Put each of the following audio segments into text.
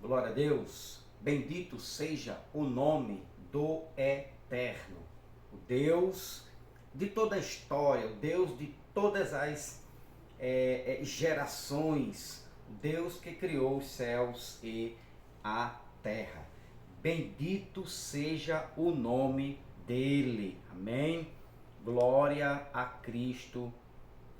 Glória a Deus. Bendito seja o nome do Eterno, o Deus de toda a história, o Deus de todas as gerações, o Deus que criou os céus e a terra. Bendito seja o nome dele. Amém? Glória a Cristo,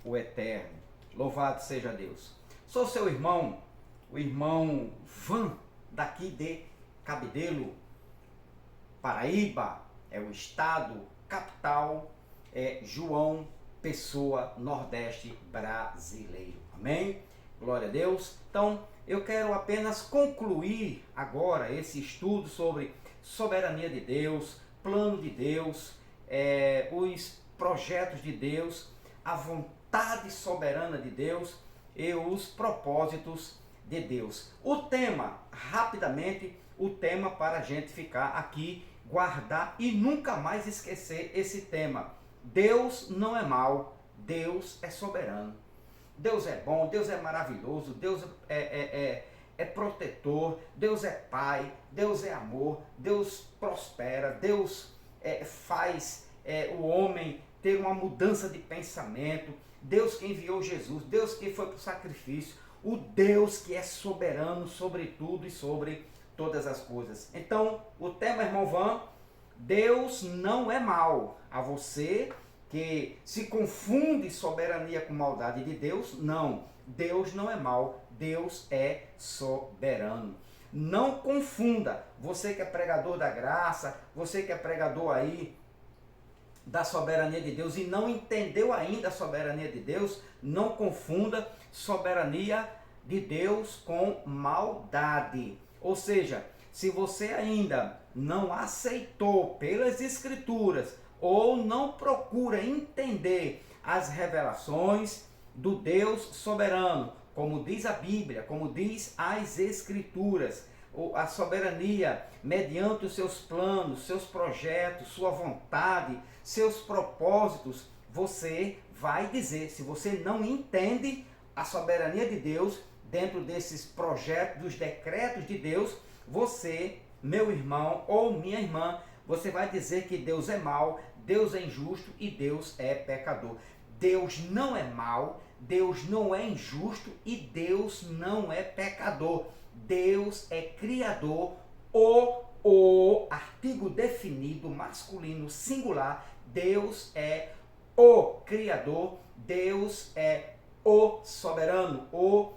o Eterno. Louvado seja Deus. Sou seu irmão, o irmão Van, daqui de Cabedelo, Paraíba, é o estado, capital é João Pessoa, Nordeste brasileiro. Amém? Glória a Deus. Então, eu quero apenas concluir agora esse estudo sobre soberania de Deus, plano de Deus, os projetos de Deus, a vontade soberana de Deus e os propósitos de Deus. O tema, rapidamente, o tema para a gente ficar aqui, guardar e nunca mais esquecer esse tema. Deus não é mau, Deus é soberano. Deus é bom, Deus é maravilhoso, Deus é protetor, Deus é pai, Deus é amor, Deus prospera, Deus faz o homem ter uma mudança de pensamento, Deus que enviou Jesus, Deus que foi para o sacrifício, o Deus que é soberano sobre tudo e sobre todas as coisas. Então, o tema, irmão Van, Deus não é mau. A você que se confunde soberania com maldade de Deus, não. Deus não é mau, Deus é soberano. Não confunda, você que é pregador da graça, você que é pregador aí da soberania de Deus e não entendeu ainda a soberania de Deus, não confunda soberania de Deus com maldade. Ou seja, se você ainda não aceitou pelas Escrituras ou não procura entender as revelações do Deus soberano, como diz a Bíblia, como diz as Escrituras, a soberania mediante os seus planos, seus projetos, sua vontade, seus propósitos, você vai dizer, se você não entende a soberania de Deus dentro desses projetos, dos decretos de Deus, você, meu irmão ou minha irmã, você vai dizer que Deus é mau, Deus é injusto e Deus é pecador. Deus não é mau, Deus não é injusto e Deus não é pecador. Deus é criador, o artigo definido, masculino, singular. Deus é o criador, Deus é o soberano, o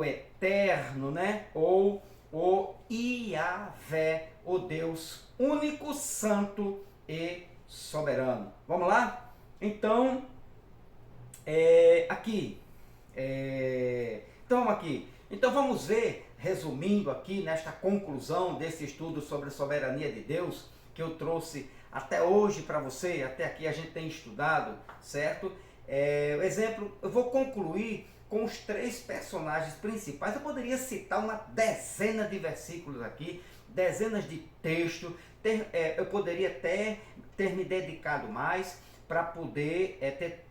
eterno, né? Ou o Iavé, o Deus único, santo e soberano. Vamos lá? Então, então vamos aqui. Então vamos ver, resumindo aqui nesta conclusão desse estudo sobre a soberania de Deus, que eu trouxe até hoje para você, até aqui a gente tem estudado, certo? O exemplo, eu vou concluir com os 3 personagens principais. Eu poderia citar uma dezena de versículos aqui, dezenas de textos, eu poderia até ter me dedicado mais para poder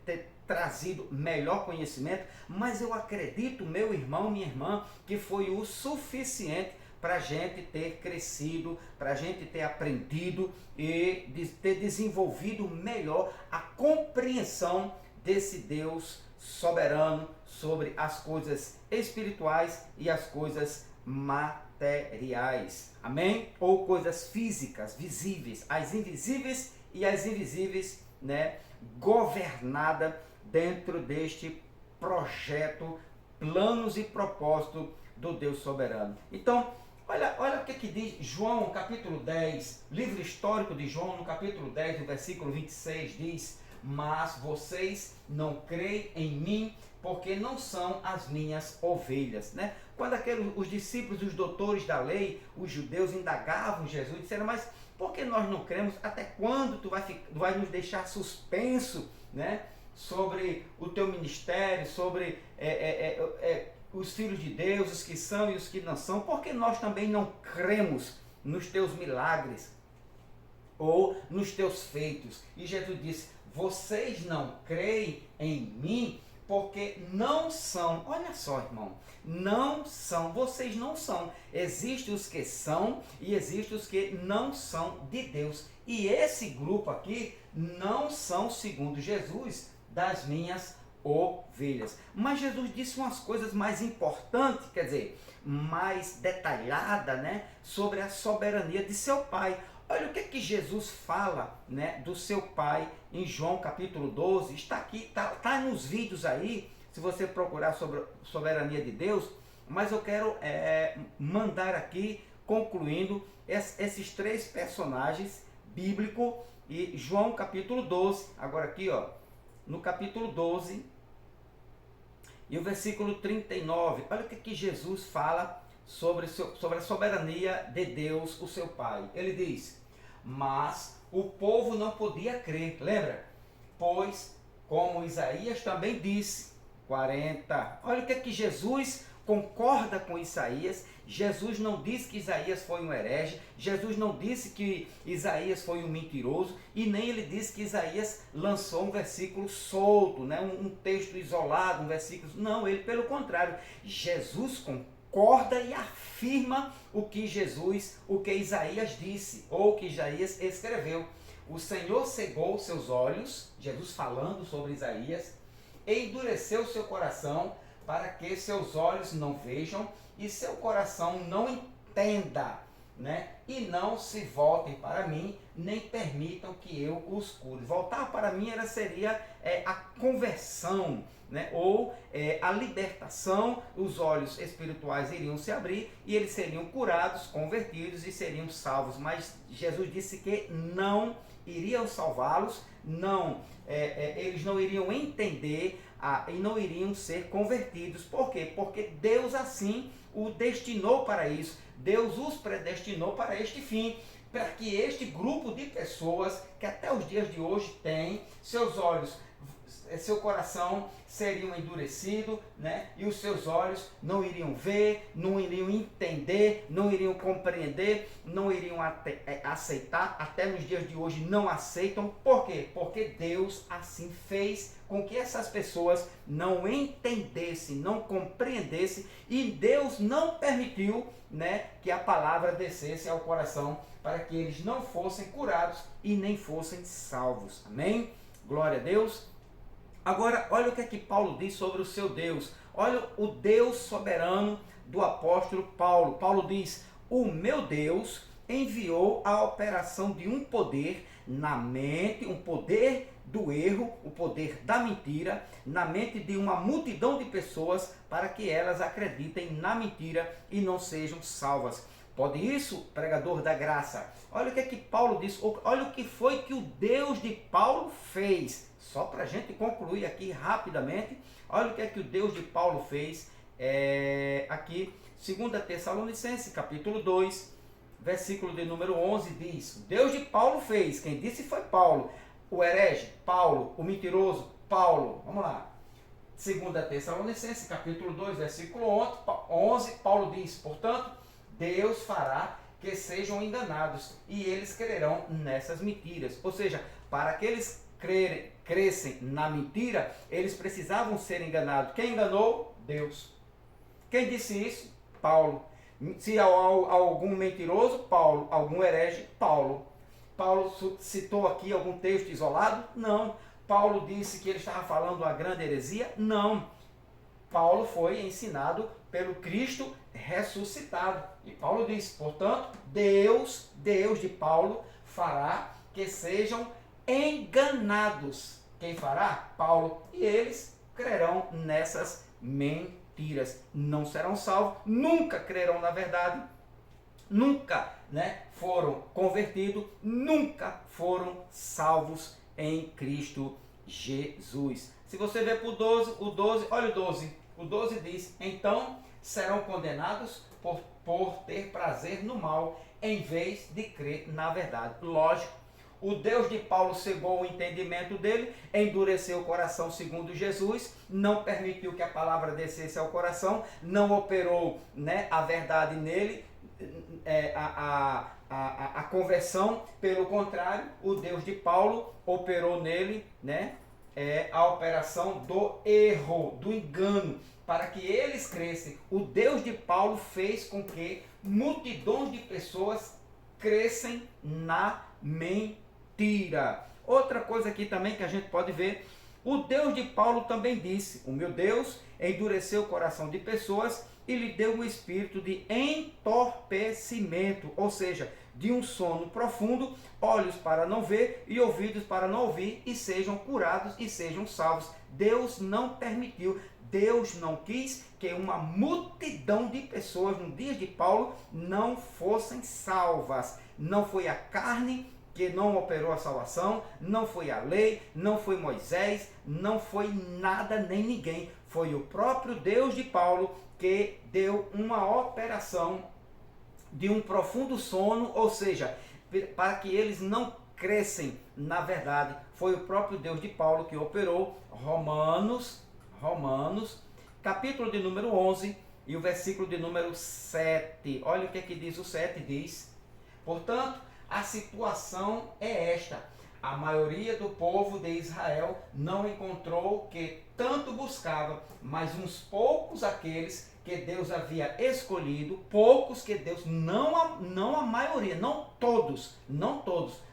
ter trazido melhor conhecimento, mas eu acredito, meu irmão, minha irmã, que foi o suficiente para a gente ter crescido, para a gente ter aprendido e ter desenvolvido melhor a compreensão desse Deus soberano sobre as coisas espirituais e as coisas materiais. Amém? Ou coisas físicas, visíveis, as invisíveis e as invisíveis, né? Governada dentro deste projeto, planos e propósito do Deus soberano. Então, olha o que diz João, capítulo 10, livro histórico de João, no capítulo 10, no versículo 26, diz: mas vocês não creem em mim, porque não são as minhas ovelhas, né? Quando os discípulos, os doutores da lei, os judeus indagavam Jesus, disseram: mas por que nós não cremos? Até quando tu vai nos deixar suspenso, né? Sobre o teu ministério, sobre os filhos de Deus, os que são e os que não são? Porque nós também não cremos nos teus milagres ou nos teus feitos. E Jesus disse: vocês não creem em mim porque não são, olha só, irmão, não são, vocês não são. Existem os que são e existem os que não são de Deus. E esse grupo aqui não são, segundo Jesus, das minhas ovelhas. Mas Jesus disse umas coisas mais importantes, quer dizer, mais detalhada, né, sobre a soberania de seu Pai. Olha o que Jesus fala, né, do seu Pai em João capítulo 12, está aqui, está nos vídeos aí, se você procurar sobre a soberania de Deus, mas eu quero mandar aqui, concluindo, esses três personagens bíblicos, e João capítulo 12, agora aqui, ó, no capítulo 12, e o versículo 39, olha o que Jesus fala sobre a soberania de Deus, o seu Pai. Ele diz, mas o povo não podia crer, lembra? Pois, como Isaías também disse, 40, olha o que Jesus concorda com Isaías. Jesus não disse que Isaías foi um herege, Jesus não disse que Isaías foi um mentiroso, e nem ele disse que Isaías lançou um versículo solto, né? um texto isolado, um versículo... Não, ele pelo contrário, Jesus concorda e afirma o que Isaías disse, ou o que Isaías escreveu. O Senhor cegou seus olhos, Jesus falando sobre Isaías, e endureceu seu coração, para que seus olhos não vejam e seu coração não entenda, né? E não se voltem para mim, nem permitam que eu os cure. Voltar para mim seria a conversão, né? Ou a libertação. Os olhos espirituais iriam se abrir e eles seriam curados, convertidos e seriam salvos. Mas Jesus disse que não iriam salvá-los, não, eles não iriam entender e não iriam ser convertidos. Por quê? Porque Deus assim o destinou para isso. Deus os predestinou para este fim, para que este grupo de pessoas que até os dias de hoje tem seus olhos, seu coração seriam endurecidos, né? E os seus olhos não iriam ver, não iriam entender, não iriam compreender, não iriam aceitar, até nos dias de hoje não aceitam. Por quê? Porque Deus assim fez com que essas pessoas não entendessem, não compreendessem, e Deus não permitiu, né, que a palavra descesse ao coração para que eles não fossem curados e nem fossem salvos. Amém? Glória a Deus. Agora, olha o que é que Paulo diz sobre o seu Deus. Olha o Deus soberano do apóstolo Paulo. Paulo diz, o meu Deus enviou a operação de um poder na mente, um poder do erro, o poder da mentira, na mente de uma multidão de pessoas, para que elas acreditem na mentira e não sejam salvas. Pode isso, pregador da graça? Olha o que é que Paulo diz, olha o que foi que o Deus de Paulo fez. Só para a gente concluir aqui rapidamente, olha o que é que o Deus de Paulo fez. Aqui, 2 Tessalonicenses, capítulo 2, versículo de número 11, diz, o Deus de Paulo fez, quem disse foi Paulo, o herege, Paulo, o mentiroso, Paulo. Vamos lá. 2 Tessalonicenses, capítulo 2, versículo 11, Paulo diz, portanto, Deus fará que sejam enganados e eles crerão nessas mentiras. Ou seja, para que eles crescem na mentira, eles precisavam ser enganados. Quem enganou? Deus. Quem disse isso? Paulo. Se há algum mentiroso, Paulo. Algum herege, Paulo. Paulo citou aqui algum texto isolado? Não. Paulo disse que ele estava falando uma grande heresia? Não. Paulo foi ensinado pelo Cristo ressuscitado. E Paulo diz, portanto, Deus de Paulo fará que sejam enganados. Quem fará? Paulo. E eles crerão nessas mentiras. Não serão salvos, nunca crerão na verdade, nunca, né, foram convertidos, nunca foram salvos em Cristo Jesus. Se você ver para o 12, olha o 12. O 12 diz, então serão condenados por ter prazer no mal, em vez de crer na verdade. Lógico, o Deus de Paulo cegou o entendimento dele, endureceu o coração segundo Jesus, não permitiu que a palavra descesse ao coração, não operou, né, a verdade nele, a conversão. Pelo contrário, o Deus de Paulo operou nele, né, a operação do erro, do engano, para que eles crescem. O Deus de Paulo fez com que multidões de pessoas crescem na mentira. Outra coisa aqui também que a gente pode ver, o Deus de Paulo também disse: o meu Deus endureceu o coração de pessoas e lhe deu um espírito de entorpecimento, ou seja, de um sono profundo, olhos para não ver e ouvidos para não ouvir, e sejam curados e sejam salvos. Deus não permitiu, Deus não quis que uma multidão de pessoas no dia de Paulo não fossem salvas. Não foi a carne que não operou a salvação, não foi a lei, não foi Moisés, não foi nada nem ninguém. Foi o próprio Deus de Paulo que deu uma operação de um profundo sono, ou seja, para que eles não crescem na verdade. Foi o próprio Deus de Paulo que operou. Romanos, capítulo de número 11 e o versículo de número 7. Olha o que é que diz o 7, diz: portanto, a situação é esta: a maioria do povo de Israel não encontrou o que tanto buscava, mas uns poucos aqueles que Deus havia escolhido, poucos que Deus, não a maioria, não todos,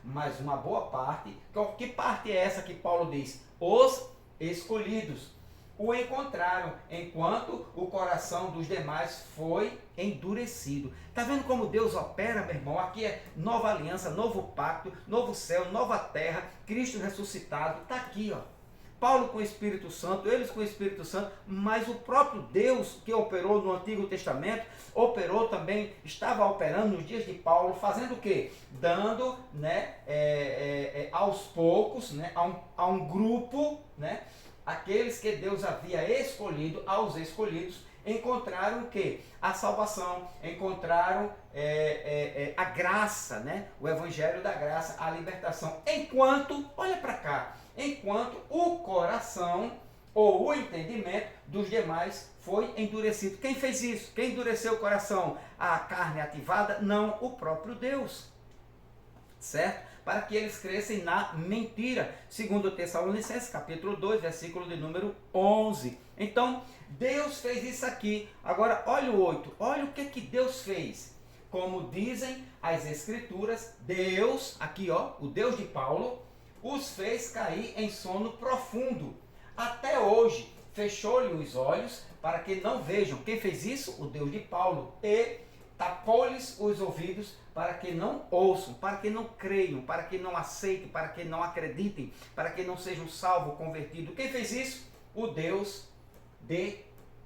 mas uma boa parte. Que parte é essa que Paulo diz? Os escolhidos o encontraram, enquanto o coração dos demais foi endurecido. Está vendo como Deus opera, meu irmão? Aqui é nova aliança, novo pacto, novo céu, nova terra, Cristo ressuscitado. Está aqui, ó. Paulo com o Espírito Santo, eles com o Espírito Santo, mas o próprio Deus que operou no Antigo Testamento, operou também, estava operando nos dias de Paulo, fazendo o quê? Dando, né, aos poucos, né, a um grupo, né, aqueles que Deus havia escolhido, aos escolhidos, encontraram o quê? A salvação, encontraram a graça, né? O evangelho da graça, a libertação. Enquanto, olha para cá, enquanto o coração ou o entendimento dos demais foi endurecido. Quem fez isso? Quem endureceu o coração? A carne ativada? Não, o próprio Deus. Certo? Para que eles crescem na mentira. Segundo Tessalonicenses, capítulo 2, versículo de número 11. Então, Deus fez isso aqui. Agora, olha o 8. Olha o que Deus fez. Como dizem as Escrituras, Deus, aqui ó, o Deus de Paulo, os fez cair em sono profundo. Até hoje, fechou-lhe os olhos para que não vejam. Quem fez isso? O Deus de Paulo. E tapou-lhes os ouvidos para que não ouçam, para que não creiam, para que não aceitem, para que não acreditem, para que não sejam salvos, convertidos. Quem fez isso? O Deus de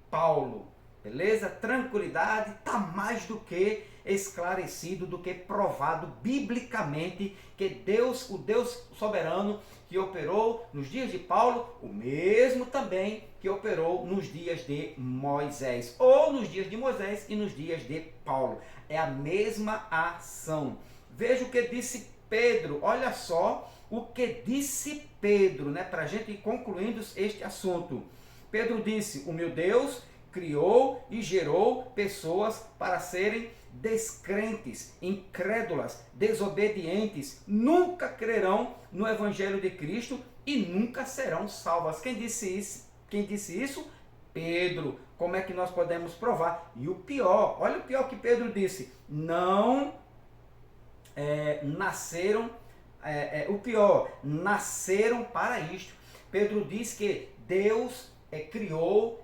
Paulo. Beleza? Tranquilidade, está mais do que esclarecido, do que provado biblicamente que Deus, o Deus soberano que operou nos dias de Paulo, o mesmo também que operou nos dias de Moisés, ou nos dias de Moisés e nos dias de Paulo. É a mesma ação. Veja o que disse Pedro, olha só o que disse Pedro, né, para a gente ir concluindo este assunto. Pedro disse: o meu Deus criou e gerou pessoas para serem descrentes, incrédulas, desobedientes, nunca crerão no Evangelho de Cristo e nunca serão salvas. Quem disse isso? Pedro. Como é que nós podemos provar? E o pior, olha o pior que Pedro disse: não nasceram, nasceram para isto. Pedro diz que Deus criou,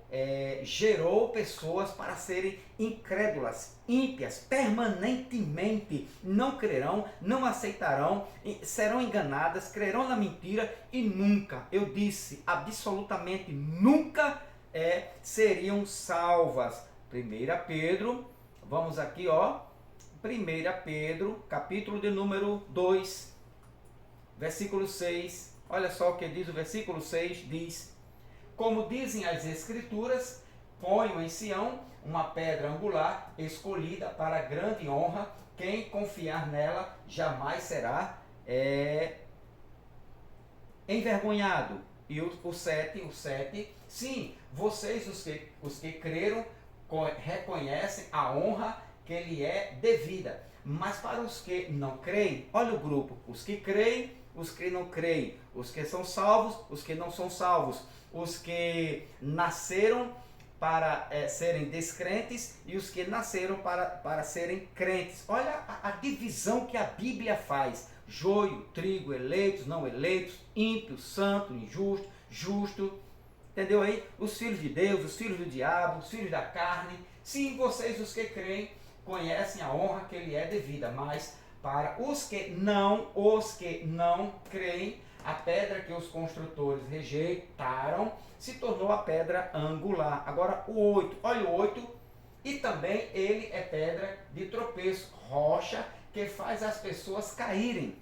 gerou pessoas para serem incrédulas, ímpias, permanentemente não crerão, não aceitarão, serão enganadas, crerão na mentira e nunca, eu disse, absolutamente nunca seriam salvas. 1 Pedro, vamos aqui ó, 1 Pedro, capítulo de número 2, versículo 6, olha só o que diz o versículo 6, diz: como dizem as Escrituras, ponho em Sião uma pedra angular, escolhida para grande honra, quem confiar nela jamais será envergonhado. E o 7, sim, vocês os que creram, reconhecem a honra que lhe é devida. Mas para os que não creem, olha o grupo, os que creem, os que não creem, os que são salvos, os que não são salvos, os que nasceram para serem descrentes e os que nasceram para serem crentes. Olha a divisão que a Bíblia faz: joio, trigo, eleitos, não eleitos, ímpio, santo, injusto, justo. Entendeu aí? Os filhos de Deus, os filhos do diabo, os filhos da carne. Sim, vocês, os que creem, conhecem a honra que lhe é devida, mas para os que não creem, a pedra que os construtores rejeitaram se tornou a pedra angular. Agora o 8, olha o 8, e também ele é pedra de tropeço, rocha que faz as pessoas caírem.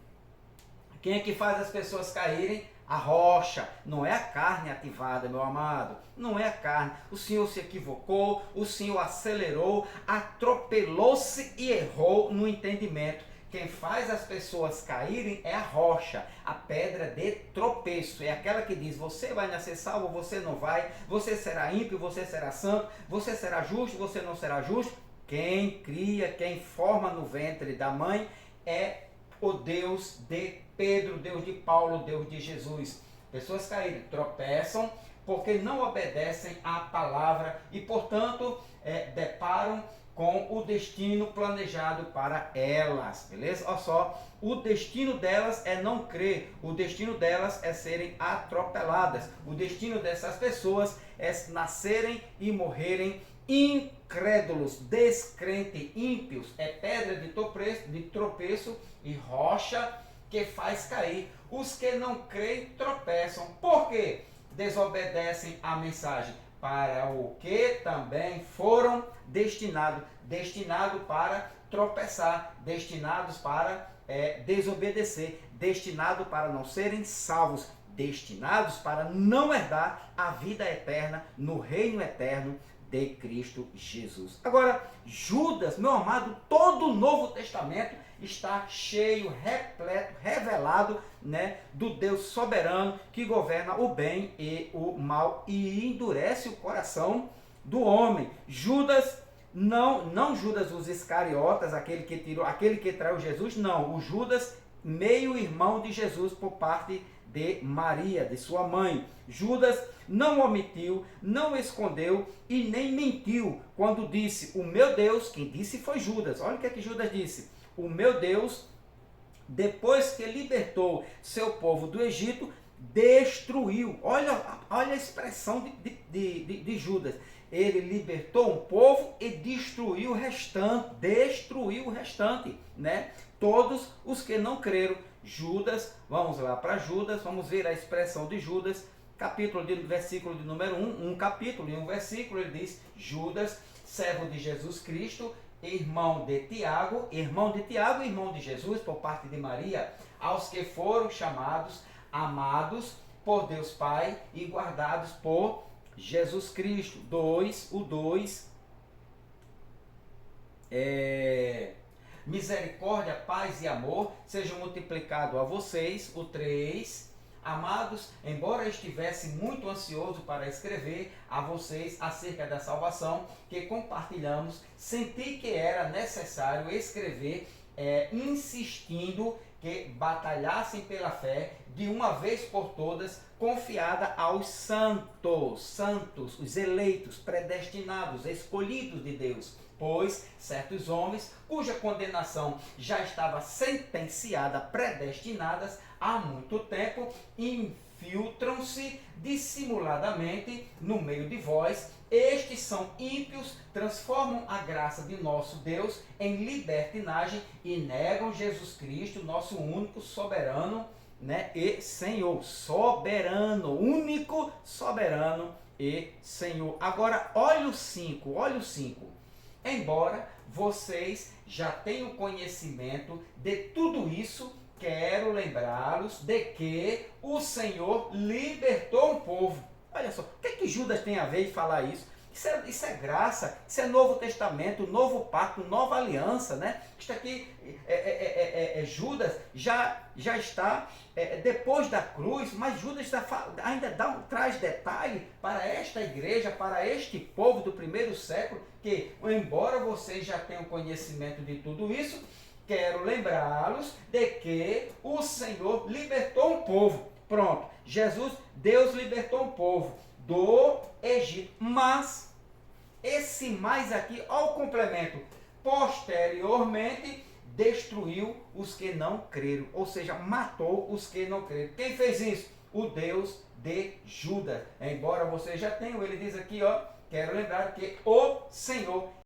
Quem é que faz as pessoas caírem? A rocha, não é a carne ativada, meu amado, não é a carne. O Senhor se equivocou, o Senhor acelerou, atropelou-se e errou no entendimento. Quem faz as pessoas caírem é a rocha, a pedra de tropeço. É aquela que diz: você vai nascer salvo, você não vai, você será ímpio, você será santo, você será justo, você não será justo. Quem cria, quem forma no ventre da mãe é o Deus de Pedro, Deus de Paulo, Deus de Jesus. Pessoas caírem, tropeçam porque não obedecem à palavra e, portanto, deparam com o destino planejado para elas, beleza? Olha só, o destino delas é não crer, o destino delas é serem atropeladas, o destino dessas pessoas é nascerem e morrerem incrédulos, descrentes, ímpios. É pedra de tropeço e rocha que faz cair. Os que não creem tropeçam. Por quê? Desobedecem à mensagem, para o que também foram destinados para tropeçar, destinados para desobedecer, destinados para não serem salvos, destinados para não herdar a vida eterna no reino eterno de Cristo Jesus. Agora, Judas, meu amado, todo o Novo Testamento está cheio, repleto, revelado, né, do Deus soberano que governa o bem e o mal e endurece o coração do homem. Judas, não Judas os Iscariotas, aquele que traiu Jesus, não, o Judas, meio-irmão de Jesus por parte de Maria, de sua mãe. Judas não omitiu, não escondeu e nem mentiu quando disse: o meu Deus, quem disse foi Judas. Olha o que Judas disse: o meu Deus, depois que libertou seu povo do Egito, destruiu. Olha a expressão de Judas. Ele libertou um povo e destruiu o restante, né? Todos os que não creram. Judas, vamos lá para Judas, vamos ver a expressão de Judas, versículo de número 1, um capítulo e um versículo, ele diz: Judas, servo de Jesus Cristo, irmão de Tiago e irmão de Jesus, por parte de Maria, aos que foram chamados, amados por Deus Pai e guardados por Jesus Cristo. 2, o 2, misericórdia, paz e amor sejam multiplicados a vocês. O 3, amados, embora eu estivesse muito ansioso para escrever a vocês acerca da salvação que compartilhamos, senti que era necessário escrever, insistindo que batalhassem pela fé de uma vez por todas, confiada aos santos, os eleitos, predestinados, escolhidos de Deus. Pois certos homens, cuja condenação já estava sentenciada, predestinadas há muito tempo, infiltram-se dissimuladamente no meio de vós. Estes são ímpios, transformam a graça de nosso Deus em libertinagem e negam Jesus Cristo, nosso único soberano, né, e Senhor. Soberano, único soberano e Senhor. Agora, olha o 5, Embora vocês já tenham conhecimento de tudo isso, quero lembrá-los de que o Senhor libertou um povo. Olha só, o que Judas tem a ver em falar isso? Isso é graça, isso é Novo Testamento, Novo Pacto, Nova Aliança, né? Isso aqui, Judas já está depois da cruz, mas Judas ainda traz detalhe para esta igreja, para este povo do primeiro século, que, embora vocês já tenham conhecimento de tudo isso, quero lembrá-los de que o Senhor libertou um povo. Pronto, Deus libertou o povo do Egito, mas esse mais aqui, ao complemento, posteriormente destruiu os que não creram, ou seja, matou os que não creram. Quem fez isso? O Deus de Judas. Embora você já tenha, ele diz aqui, ó, quero lembrar que o Senhor